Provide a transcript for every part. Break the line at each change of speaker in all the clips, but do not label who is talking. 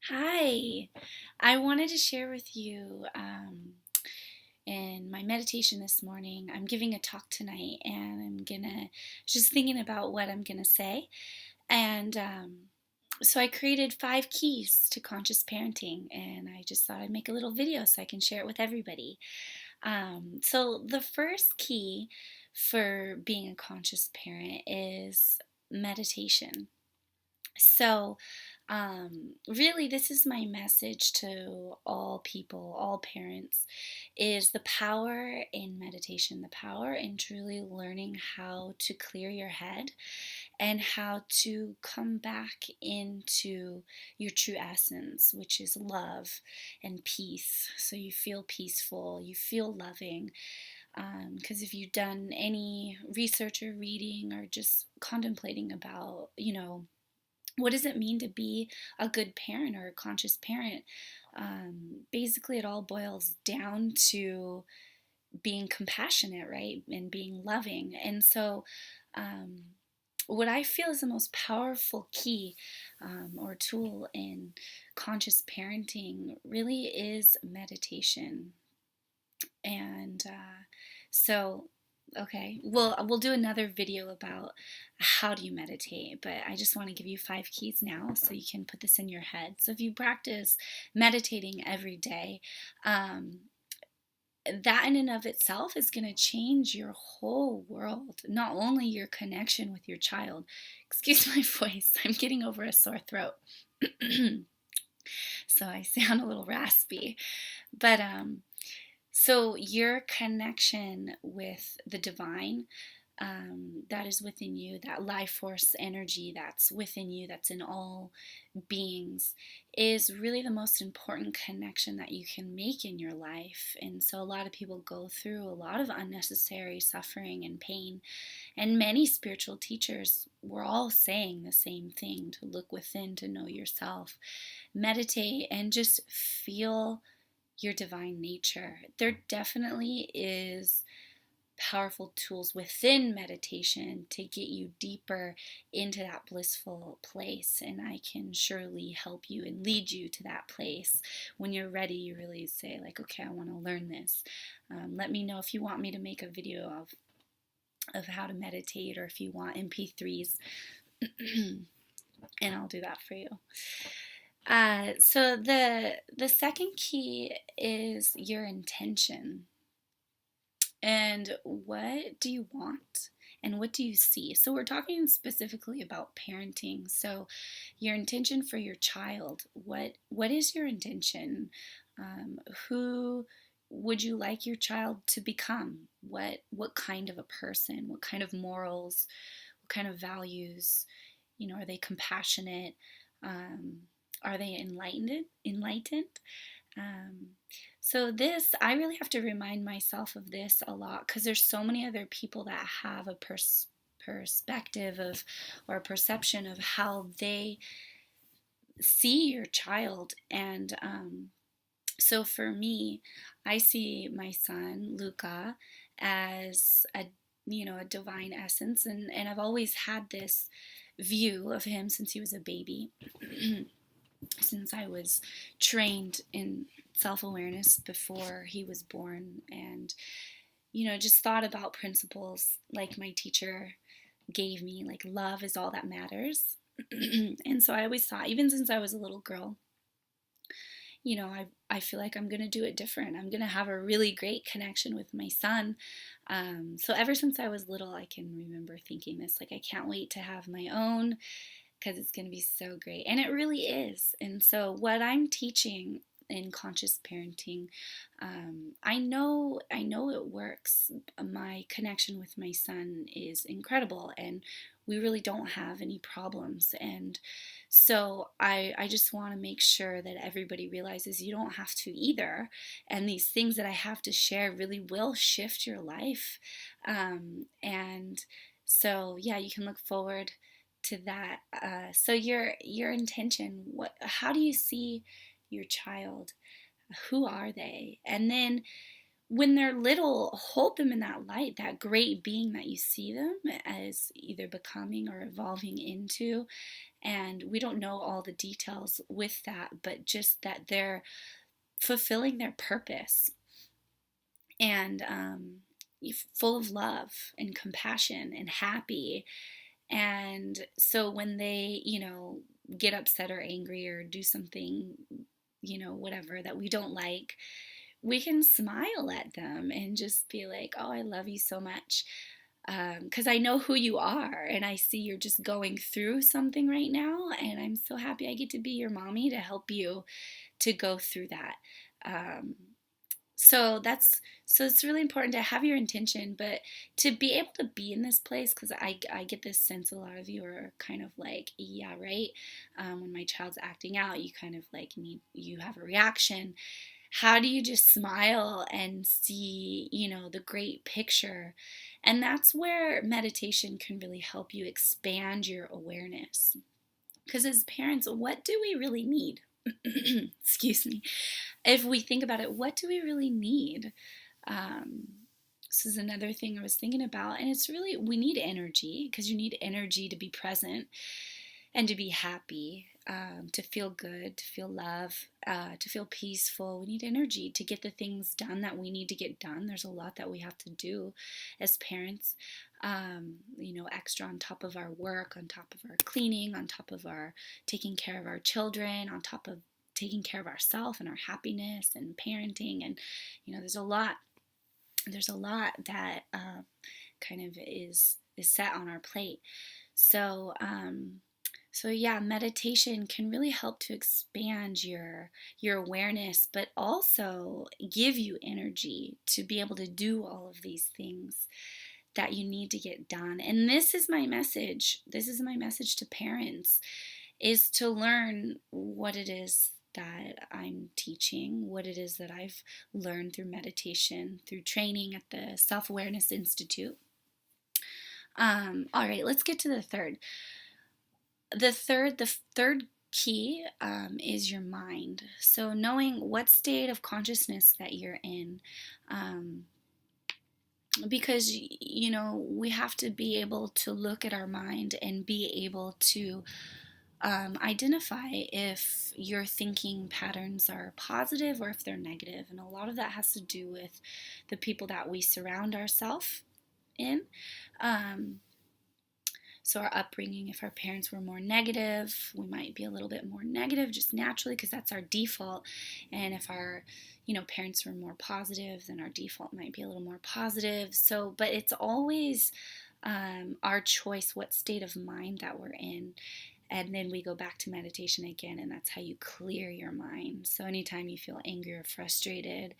Hi, I wanted to share with you in my meditation this morning. I'm giving a talk tonight and I'm gonna just thinking about what I'm gonna say. And so I created 5 keys to conscious parenting and I just thought I'd make a little video so I can share it with everybody. So the first key for being a conscious parent is meditation. So, really, this is my message to all people, all parents, is the power in meditation, the power in truly learning how to clear your head and how to come back into your true essence, which is love and peace. So you feel peaceful, you feel loving. Because if you've done any research or reading or just contemplating about, what does it mean to be a good parent or a conscious parent? Basically, it all boils down to being compassionate, right? And being loving. And so, um, what I feel is the most powerful key or tool in conscious parenting really is meditation. And so, okay, we'll do another video about how do you meditate, but I just want to give you 5 keys now so you can put this in your head. So if you practice meditating every day, um, that in and of itself is going to change your whole world, not only your connection with your child. Excuse my voice, I'm getting over a sore throat. So I sound a little raspy. But so your connection with the divine that is within you, that life force energy that's within you, that's in all beings, is really the most important connection that you can make in your life. And so a lot of people go through a lot of unnecessary suffering and pain. And many spiritual teachers were all saying the same thing, to look within, to know yourself, meditate, and just feel your divine nature. There definitely is powerful tools within meditation to get you deeper into that blissful place, and I can surely help you and lead you to that place. When you're ready, you really say like, okay, I want to learn this. Let me know if you want me to make a video of how to meditate, or if you want MP3s and I'll do that for you. So the second key is your intention. And what do you want? And what do you see? So we're talking specifically about parenting. So your intention for your child. What is your intention? Who would you like your child to become? What kind of a person? What kind of morals? What kind of values? Are they compassionate? Um, are they enlightened? Enlightened? Um, so this, I really have to remind myself of this a lot because there's so many other people that have a perspective of, or a perception of how they see your child. And so for me, I see my son Luca as a divine essence, and I've always had this view of him since he was a baby. Since I was trained in self-awareness before he was born, and just thought about principles like my teacher gave me, like love is all that matters. And so I always thought, even since I was a little girl, I feel like I'm going to do it different. I'm going to have a really great connection with my son. So ever since I was little, I can remember thinking this, like, I can't wait to have my own, because it's going to be so great. And it really is. And so what I'm teaching in conscious parenting, I know it works. My connection with my son is incredible, and we really don't have any problems. And so I just want to make sure that everybody realizes you don't have to either. And these things that I have to share really will shift your life. And so yeah, you can look forward to that. So your intention, how do you see your child? Who are they? And then when they're little, hold them in that light, that great being that you see them as either becoming or evolving into. And we don't know all the details with that, but just that they're fulfilling their purpose and full of love and compassion and happy. And so when they, get upset or angry or do something, whatever that we don't like, we can smile at them and just be like, oh, I love you so much. Because I know who you are, and I see you're just going through something right now, and I'm so happy I get to be your mommy to help you to go through that. Um, so it's really important to have your intention, but to be able to be in this place, because I get this sense a lot of you are kind of like, yeah, right. When my child's acting out, you kind of like you have a reaction. How do you just smile and see, the great picture? And that's where meditation can really help you expand your awareness. Because as parents, what do we really need? Excuse me. If we think about it, what do we really need? Um, this is another thing I was thinking about, and it's really, we need energy, because you need energy to be present and to be happy, to feel good, to feel love, to feel peaceful. We need energy to get the things done that we need to get done. There's a lot that we have to do as parents, extra on top of our work, on top of our cleaning, on top of our taking care of our children, on top of taking care of ourselves and our happiness and parenting. And, there's a lot that kind of is set on our plate. So yeah, meditation can really help to expand your awareness, but also give you energy to be able to do all of these things that you need to get done. And this is my message. This is my message to parents, is to learn what it is that I'm teaching, what it is that I've learned through meditation, through training at the Self-Awareness Institute. All right, let's get to the third. The third key is your mind. So knowing what state of consciousness that you're in, because we have to be able to look at our mind and be able to identify if your thinking patterns are positive or if they're negative. And a lot of that has to do with the people that we surround ourselves in. So our upbringing, if our parents were more negative, we might be a little bit more negative just naturally, because that's our default. And if our, parents were more positive, then our default might be a little more positive. So, but it's always our choice what state of mind that we're in. And then we go back to meditation again, and that's how you clear your mind. So anytime you feel angry or frustrated,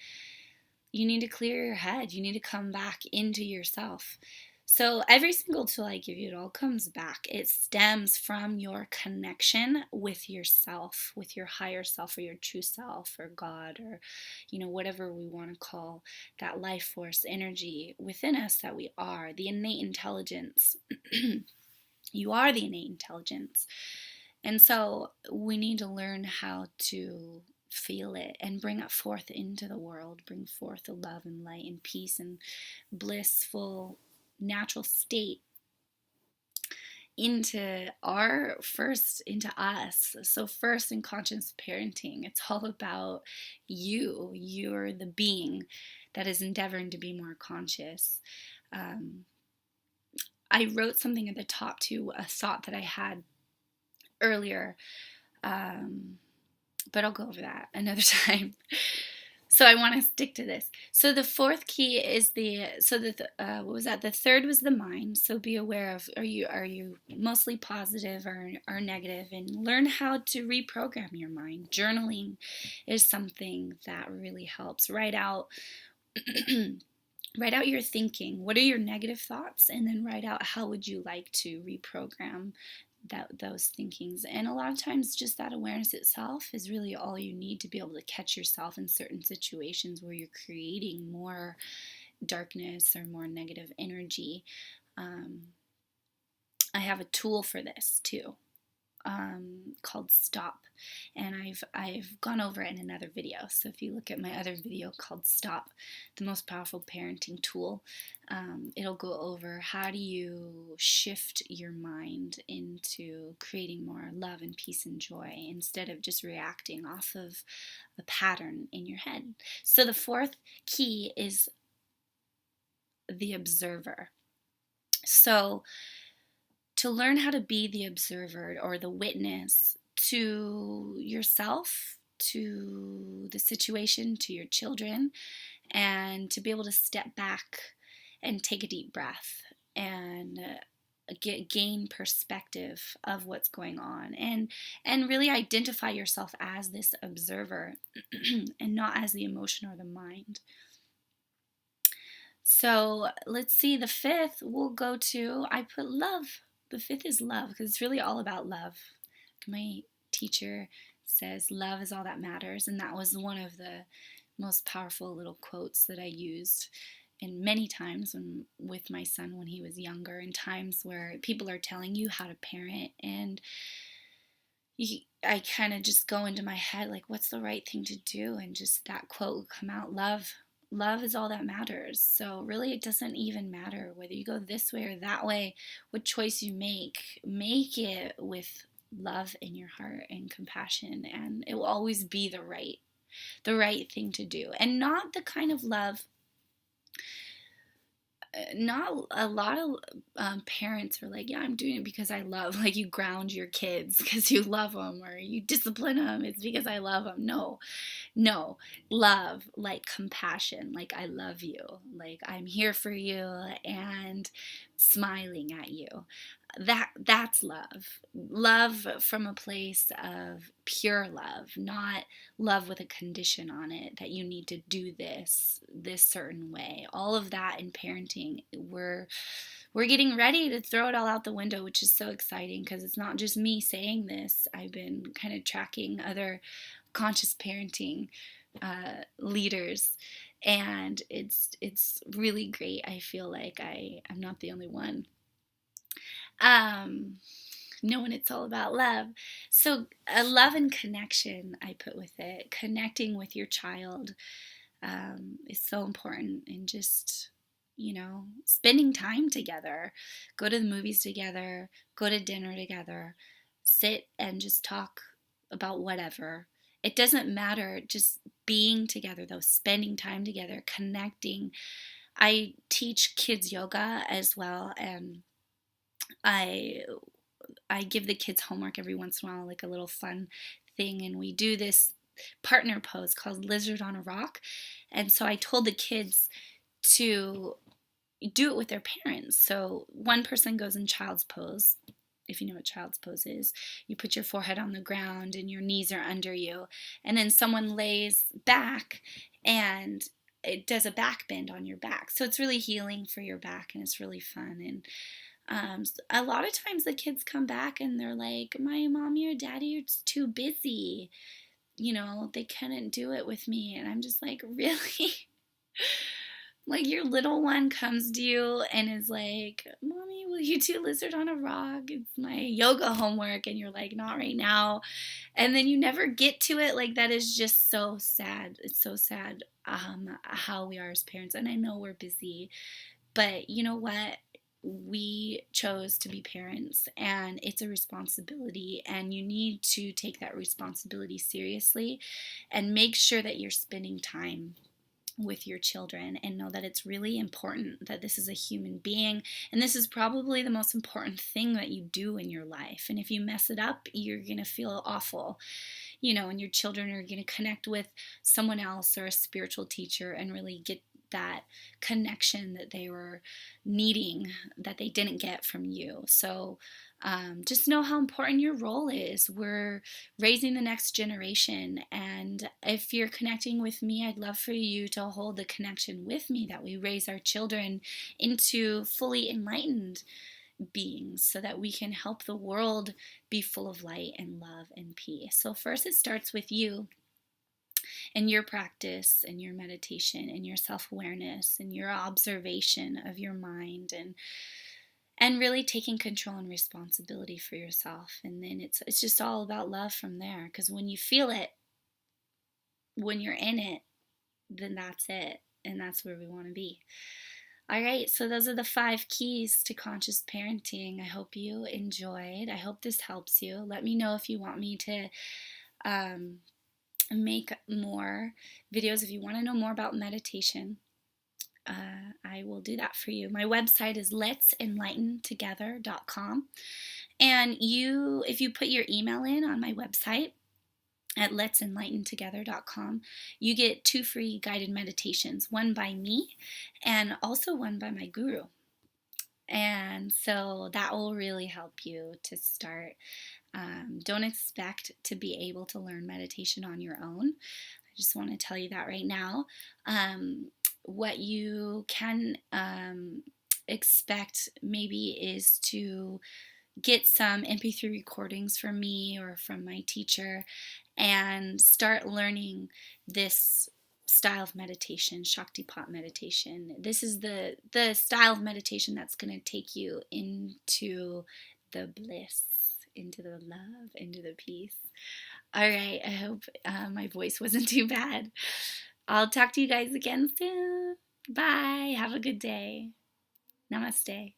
you need to clear your head. You need to come back into yourself. So every single tool I give you, it all comes back. It stems from your connection with yourself, with your higher self or your true self or God or, whatever we want to call that life force energy within us that we are, the innate intelligence. You are the innate intelligence. And so we need to learn how to feel it and bring it forth into the world, bring forth the love and light and peace and blissful natural state into us. So first, in conscious parenting, it's all about you. You're the being that is endeavoring to be more conscious. I wrote something at the top to a thought that I had earlier, but I'll go over that another time. So I want to stick to this. So the fourth key is what was that? The third was the mind. So be aware of, are you mostly positive or negative, and learn how to reprogram your mind. Journaling is something that really helps. Write out your thinking. What are your negative thoughts? And then write out how would you like to reprogram those thinkings. And a lot of times just that awareness itself is really all you need to be able to catch yourself in certain situations where you're creating more darkness or more negative energy. I have a tool for this too. called Stop, and I've gone over it in another video. So if you look at my other video called Stop, the most powerful parenting tool, it'll go over how do you shift your mind into creating more love and peace and joy instead of just reacting off of a pattern in your head. So the fourth key is the observer. So to learn how to be the observer or the witness to yourself, to the situation, to your children, and to be able to step back and take a deep breath and gain perspective of what's going on, and really identify yourself as this observer and not as the emotion or the mind. So let's see, the fifth we'll go to, I put love. The fifth is love, because it's really all about love. My teacher says love is all that matters, and that was one of the most powerful little quotes that I used and many times with my son when he was younger, in times where people are telling you how to parent, and I kind of just go into my head like, what's the right thing to do? And just that quote would come out, love is all that matters. So really it doesn't even matter whether you go this way or that way. What choice you make it with love in your heart and compassion, and it will always be the right thing to do, and not the kind of love. Not a lot of parents are like, yeah, I'm doing it because I love, like you ground your kids because you love them, or you discipline them, it's because I love them. No, love, like compassion, like I love you, like I'm here for you and smiling at you. That's love from a place of pure love, not love with a condition on it that you need to do this certain way. All of that in parenting, we're getting ready to throw it all out the window, which is so exciting, because it's not just me saying this. I've been kind of tracking other conscious parenting leaders, and it's really great. I feel like I'm not the only one knowing it's all about love. So a love and connection, I put with it. Connecting with your child is so important, and just, spending time together. Go to the movies together, go to dinner together, sit and just talk about whatever. It doesn't matter, just being together though, spending time together, connecting. I teach kids yoga as well, and I give the kids homework every once in a while, like a little fun thing, and we do this partner pose called Lizard on a Rock. And so I told the kids to do it with their parents. So one person goes in child's pose. If you know what child's pose is, you put your forehead on the ground and your knees are under you, and then someone lays back and it does a back bend on your back. So it's really healing for your back, and it's really fun. And a lot of times the kids come back and they're like, my mommy or daddy are just too busy. They couldn't do it with me. And I'm just like, really? Like, your little one comes to you and is like, Mommy, will you do Lizard on a Rock? It's my yoga homework. And you're like, not right now. And then you never get to it. Like, that is just so sad. It's so sad how we are as parents. And I know we're busy. But you know what? We chose to be parents, and it's a responsibility, and you need to take that responsibility seriously and make sure that you're spending time with your children, and know that it's really important, that this is a human being, and this is probably the most important thing that you do in your life. And if you mess it up, you're going to feel awful, and your children are going to connect with someone else or a spiritual teacher and really get that connection that they were needing, that they didn't get from you. So just know how important your role is. We're raising the next generation, and if you're connecting with me, I'd love for you to hold the connection with me, that we raise our children into fully enlightened beings, so that we can help the world be full of light and love and peace. So first, it starts with you and your practice and your meditation and your self-awareness and your observation of your mind, and really taking control and responsibility for yourself. And then it's just all about love from there, because when you feel it, when you're in it, then that's it, and that's where we want to be. All right, so those are the 5 keys to conscious parenting. I hope you enjoyed. I hope this helps you. Let me know if you want me to make more videos. If you want to know more about meditation, I will do that for you. My website is let'senlightentogether.com. And if you put your email in on my website at let'senlightentogether.com, you get 2 free guided meditations, one by me and also one by my guru. And so that will really help you to start. Don't expect to be able to learn meditation on your own. I just want to tell you that right now. What you can expect maybe is to get some MP3 recordings from me or from my teacher and start learning this style of meditation, Shaktipat meditation. This is the style of meditation that's going to take you into the bliss, into the love, into the peace. All right, I hope my voice wasn't too bad. I'll talk to you guys again soon. Bye. Have a good day. Namaste.